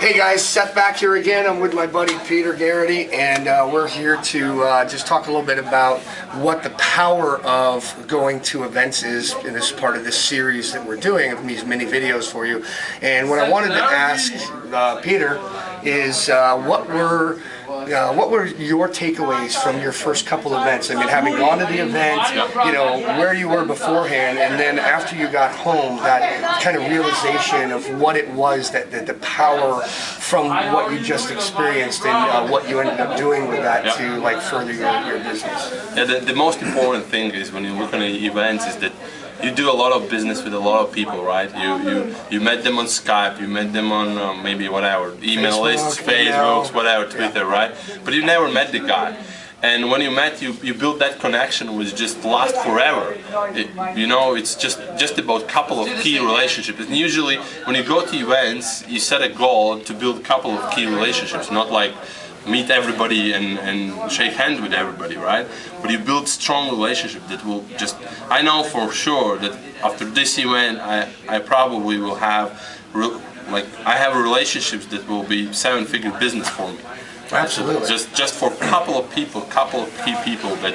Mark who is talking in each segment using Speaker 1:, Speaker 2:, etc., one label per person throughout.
Speaker 1: Hey guys, Seth back here again. I'm with my buddy Peter Garety, and we're here to just talk a little bit about what the power of going to events is in this part of this series that we're doing, these mini videos for you. And what I wanted to ask Peter is what were your takeaways from your first couple events? I mean, having gone to the event, you know, where you were beforehand, and then after you got home, that kind of realization of what it was, that the power from what you just experienced and what you ended up doing with that to like further your business.
Speaker 2: Yeah, the most important thing is when you look at events is that you do a lot of business with a lot of people, right? You met them on Skype, you met them on maybe whatever, email lists, Facebooks, whatever, Twitter, right? But you never met the guy. And when you met, you build that connection which just lasts forever. You know, it's just about a couple of key relationships. And usually when you go to events, you set a goal to build a couple of key relationships, not like meet everybody and shake hands with everybody, right? But you build strong relationship that will just, I know for sure that after this event I probably will have I have relationships that will be 7-figure business for me. Right?
Speaker 1: Absolutely.
Speaker 2: So just for a couple of people, key people that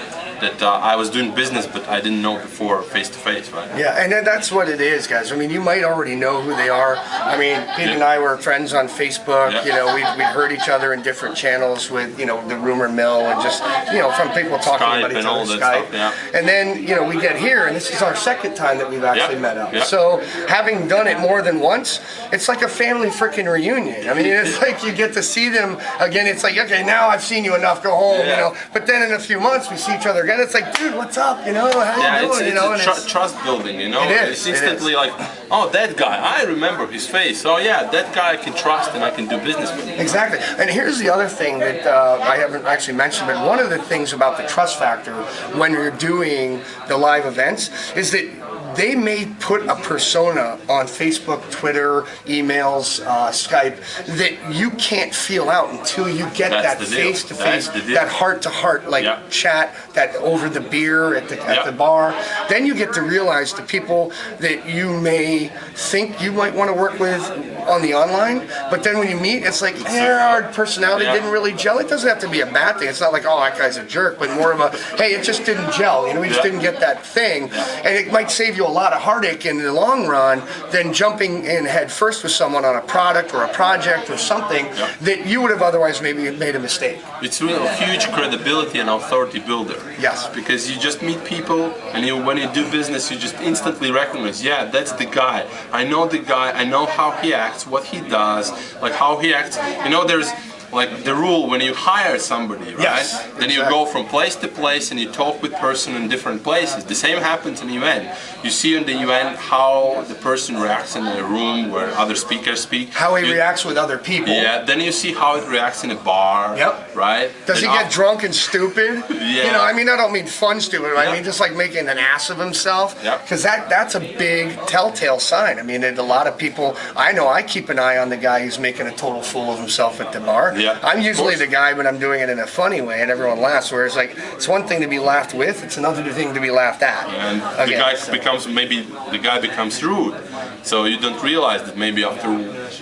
Speaker 2: I was doing business but I didn't know before face to face, right?
Speaker 1: Yeah, and that's what it is, guys. I mean, you might already know who they are. I mean, Pete and I were friends on Facebook. You know, we heard each other in different channels with, you know, the rumor mill and just, you know, from people talking
Speaker 2: Skype
Speaker 1: about each
Speaker 2: and
Speaker 1: other,
Speaker 2: all that
Speaker 1: Skype.
Speaker 2: stuff,
Speaker 1: And then, you know, we get here, and this is our second time that we've actually met up. So, having done it more than once, it's like a family freaking reunion. I mean, it's like you get to see them again. It's like, okay, now I've seen you enough, go home, you know. But then in a few months, we see each other again. It's like, dude, what's up? You know, how you doing?
Speaker 2: It's,
Speaker 1: you know,
Speaker 2: it's trust building. You know, it's instantly like, oh, that guy, I remember his face. Oh yeah, that guy I can trust and I can do business with.
Speaker 1: Exactly. And here's the other thing that I haven't actually mentioned, but one of the things about the trust factor when you're doing the live events is that they may put a persona on Facebook, Twitter, emails, Skype that you can't feel out until you get that face-to-face, that heart-to-heart like chat, that over the beer at the bar. Then you get to realize the people that you may think you might want to work with on the online, but then when you meet, it's like, our personality didn't really gel. It doesn't have to be a bad thing. It's not like, oh, that guy's a jerk, but more of a, hey, it just didn't gel. You know, we just didn't get that thing. And it might save you a lot of heartache in the long run than jumping in head first with someone on a product or a project or something that you would have otherwise maybe made a mistake.
Speaker 2: It's really a huge credibility and authority builder.
Speaker 1: Yes.
Speaker 2: Because you just meet people and when you do business, you just instantly recognize, yeah, that's the guy. I know the guy, I know how he acts, what he does, like how he acts. You know, there's like the rule when you hire somebody, right? Then you go from place to place and you talk with person in different places. The same happens in the event. You see in the event how the person reacts in a room where other speakers speak.
Speaker 1: How he reacts with other people.
Speaker 2: Yeah, then you see how it reacts in a bar, right?
Speaker 1: Does he get drunk and stupid? You know, I mean, I don't mean fun stupid, I mean just like making an ass of himself. Because that's a big telltale sign. I mean, a lot of people, I know I keep an eye on the guy who's making a total fool of himself at the bar. I'm usually the guy when I'm doing it in a funny way and everyone laughs, whereas like it's one thing to be laughed with, it's another thing to be laughed at.
Speaker 2: And the guy becomes rude. So you don't realize that maybe after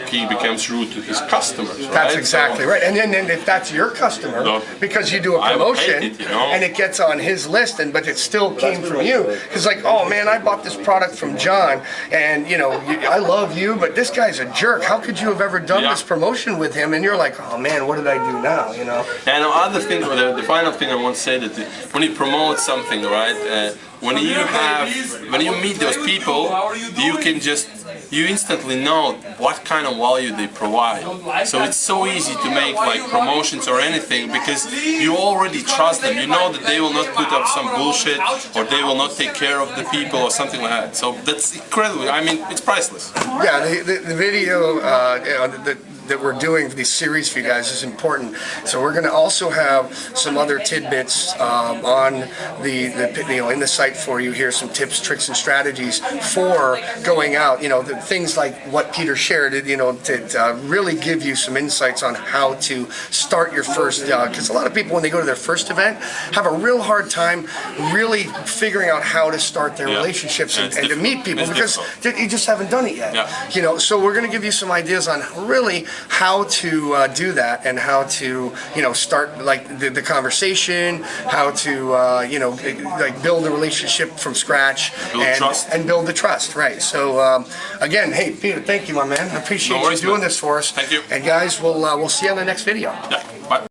Speaker 2: he becomes rude to his customers, right?
Speaker 1: That's exactly right. And then if that's your customer, because you do a promotion and it gets on his list, but it still came from you, because like, oh man, I bought this product from John, and you know, I love you, but this guy's a jerk. How could you have ever done this promotion with him? And you're like, oh man, what did I do now? You know.
Speaker 2: And the other thing, the final thing I want to say, that when you promote something, right? When you meet those people, you instantly know what kind of value they provide. So it's so easy to make like promotions or anything because you already trust them. You know that they will not put up some bullshit or they will not take care of the people or something like that. So that's incredible. I mean, it's priceless.
Speaker 1: Yeah, the video that we're doing for these series for you guys is important. So we're going to also have some other tidbits on in the site for you here, some tips, tricks, and strategies for going out. You know, things like what Peter shared. You know, to really give you some insights on how to start your first. Because a lot of people, when they go to their first event, have a real hard time really figuring out how to start their relationships and to meet people because you just haven't done it yet. You know, so we're going to give you some ideas on really how to do that and how to, you know, start like the conversation, how to, you know, like build a relationship from scratch and build the trust, right? So again, hey Peter, thank you, my man. I appreciate you doing this for us.
Speaker 2: Thank you.
Speaker 1: And guys, we'll see you on the next video.
Speaker 2: Yeah. Bye.